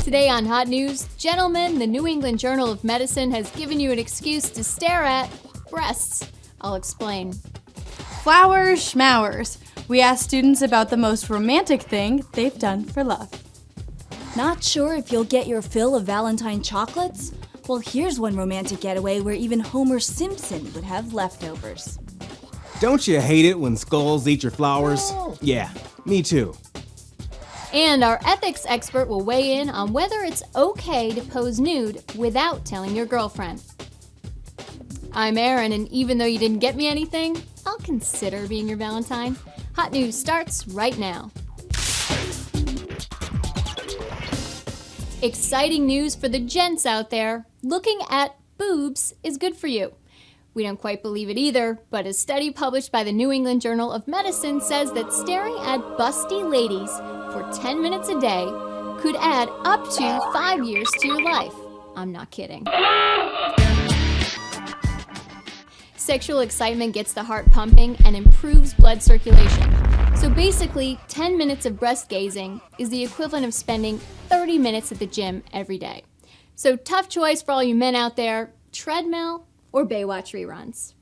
Today on Hot News, gentlemen, the New England Journal of Medicine has given you an excuse to stare at breasts. I'll explain. Flowers, schmowers. We asked students about the most romantic thing they've done for love. Not sure if you'll get your fill of Valentine chocolates? Well, here's one romantic getaway where even Homer Simpson would have leftovers. Don't you hate it when skulls eat your flowers? Yeah, me too. And our ethics expert will weigh in on whether it's okay to pose nude without telling your girlfriend. I'm Erin, and even though you didn't get me anything, I'll consider being your Valentine. Hot News starts right now. Exciting news for the gents out there. Looking at boobs is good for you. We don't quite believe it either, but a study published by the New England Journal of Medicine says that staring at busty ladies for 10 minutes a day could add up to 5 years to your life. I'm not kidding. Sexual excitement gets the heart pumping and improves blood circulation. So basically, 10 minutes of breast gazing is the equivalent of spending 30 minutes at the gym every day. So tough choice for all you men out there, treadmill or Baywatch reruns.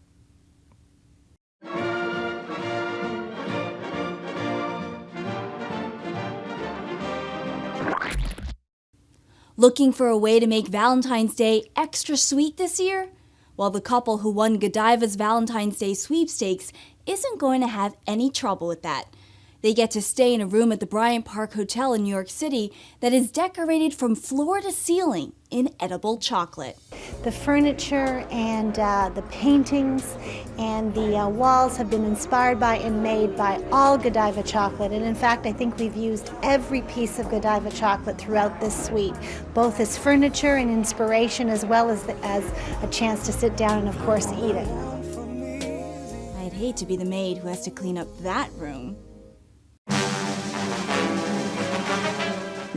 Looking for a way to make Valentine's Day extra sweet this year? Well, the couple who won Godiva's Valentine's Day sweepstakes isn't going to have any trouble with that. They get to stay in a room at the Bryant Park Hotel in New York City that is decorated from floor to ceiling in edible chocolate. The furniture and the paintings and the walls have been inspired by and made by all Godiva chocolate. And in fact, I think we've used every piece of Godiva chocolate throughout this suite, both as furniture and inspiration, as well as a chance to sit down and, of course, eat it. I'd hate to be the maid who has to clean up that room.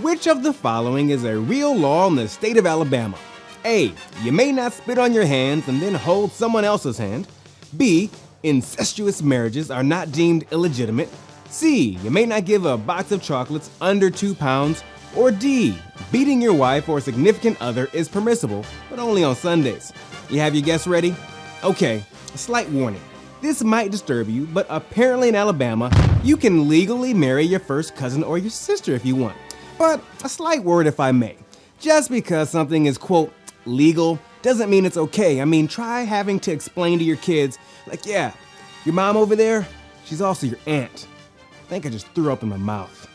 Which of the following is a real law in the state of Alabama? A. You may not spit on your hands and then hold someone else's hand. B. Incestuous marriages are not deemed illegitimate. C. You may not give a box of chocolates under 2 pounds. Or D. Beating your wife or significant other is permissible, but only on Sundays. You have your guess ready? Okay, a slight warning. This might disturb you, but apparently in Alabama, you can legally marry your first cousin or your sister if you want. But a slight word if I may. Just because something is, quote, legal doesn't mean it's okay. I mean, try having to explain to your kids, like, yeah, your mom over there, she's also your aunt. I think I just threw up in my mouth.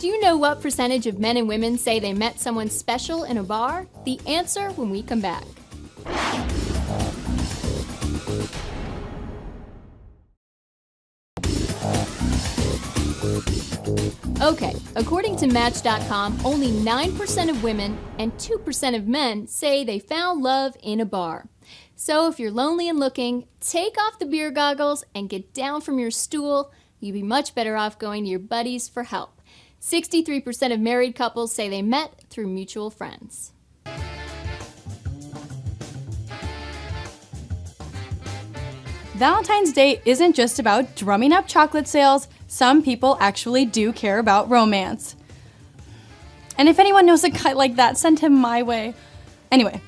Do you know what percentage of men and women say they met someone special in a bar? The answer when we come back. Okay, according to Match.com, only 9% of women and 2% of men say they found love in a bar. So if you're lonely and looking, take off the beer goggles and get down from your stool. You'd be much better off going to your buddies for help. 63% of married couples say they met through mutual friends. Valentine's Day isn't just about drumming up chocolate sales. Some people actually do care about romance. And if anyone knows a guy like that, send him my way. Anyway,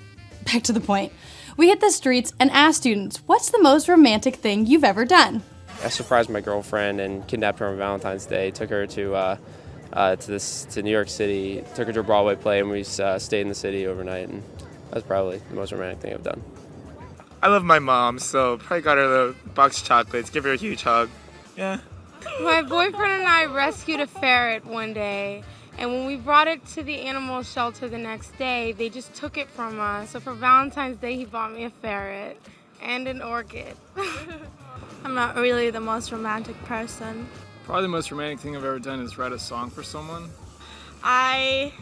back to the point. We hit the streets and asked students, what's the most romantic thing you've ever done? I surprised my girlfriend and kidnapped her on Valentine's Day. Took her to New York City. Took her to a Broadway play, and we stayed in the city overnight. And that's probably the most romantic thing I've done. I love my mom, so probably got her the box of chocolates. Give her a huge hug. Yeah. My boyfriend and I rescued a ferret one day, and when we brought it to the animal shelter the next day, they just took it from us. So for Valentine's Day, he bought me a ferret and an orchid. I'm not really the most romantic person. Probably the most romantic thing I've ever done is write a song for someone. I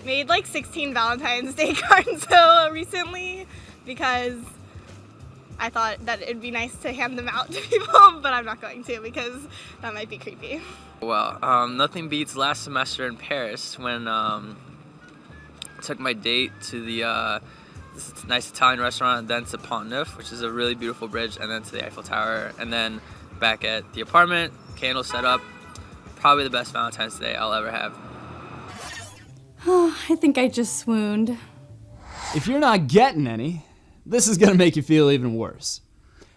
made like 16 Valentine's Day cards recently because I thought that it'd be nice to hand them out to people, but I'm not going to because that might be creepy. Well, nothing beats last semester in Paris when I took my date to this nice Italian restaurant, and then to Pont Neuf, which is a really beautiful bridge, and then to the Eiffel Tower, and then back at the apartment, candles set up, probably the best Valentine's Day I'll ever have. Oh, I think I just swooned. If you're not getting any, this is gonna make you feel even worse.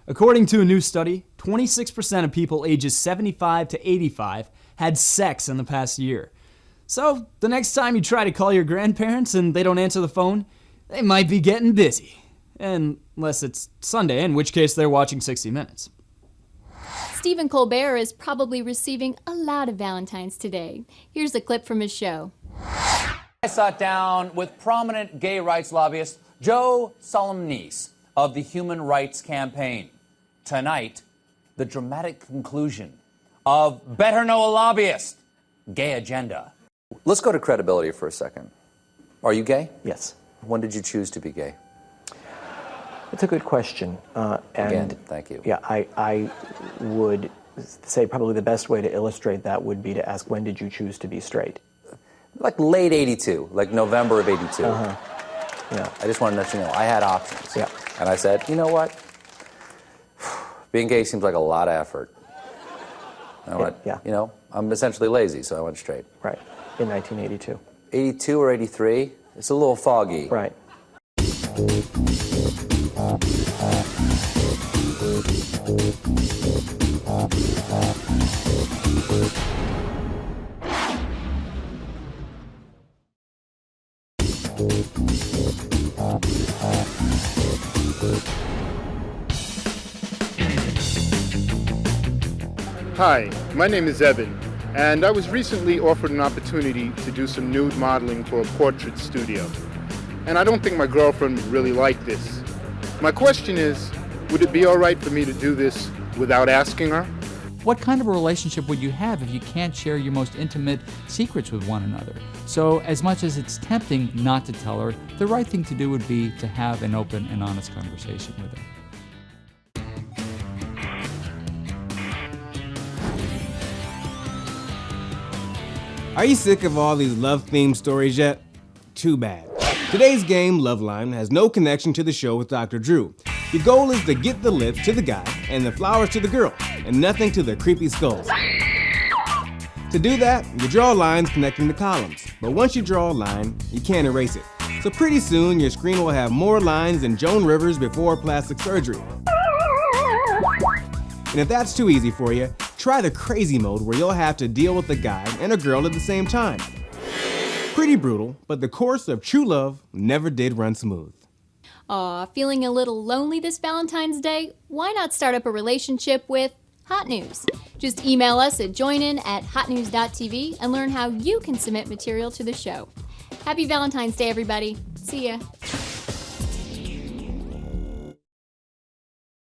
According to a new study, 26% of people ages 75 to 85 had sex in the past year. So the next time you try to call your grandparents and they don't answer the phone, they might be getting busy. Unless it's Sunday, in which case they're watching 60 Minutes. Stephen Colbert is probably receiving a lot of Valentines today. Here's a clip from his show. I sat down with prominent gay rights lobbyist Joe Solemnese of the Human Rights Campaign. Tonight, the dramatic conclusion of Better Know a Lobbyist, Gay Agenda. Let's go to credibility for a second. Are you gay? Yes. When did you choose to be gay? It's a good question. Again, thank you. Yeah, I would say probably the best way to illustrate that would be to ask, when did you choose to be straight? Like late 82, like November of 82. Yeah. I just wanted to let you know, I had options. Yeah. And I said, you know what? Being gay seems like a lot of effort. I went, you know, I'm essentially lazy, so I went straight. Right, in 1982. 82 or 83? It's a little foggy. Right. Hi, my name is Evan, and I was recently offered an opportunity to do some nude modeling for a portrait studio. And I don't think my girlfriend would really like this. My question is, would it be all right for me to do this without asking her? What kind of a relationship would you have if you can't share your most intimate secrets with one another? So as much as it's tempting not to tell her, the right thing to do would be to have an open and honest conversation with her. Are you sick of all these love-themed stories yet? Too bad. Today's game, Love Line, has no connection to the show with Dr. Drew. The goal is to get the lips to the guy and the flowers to the girl, and nothing to their creepy skulls. To do that, you draw lines connecting the columns, but once you draw a line, you can't erase it. So pretty soon, your screen will have more lines than Joan Rivers before plastic surgery. And if that's too easy for you, try the crazy mode where you'll have to deal with a guy and a girl at the same time. Pretty brutal, but the course of true love never did run smooth. Aw, feeling a little lonely this Valentine's Day? Why not start up a relationship with Hot News? Just email us at joinin@hotnews.tv and learn how you can submit material to the show. Happy Valentine's Day, everybody. See ya.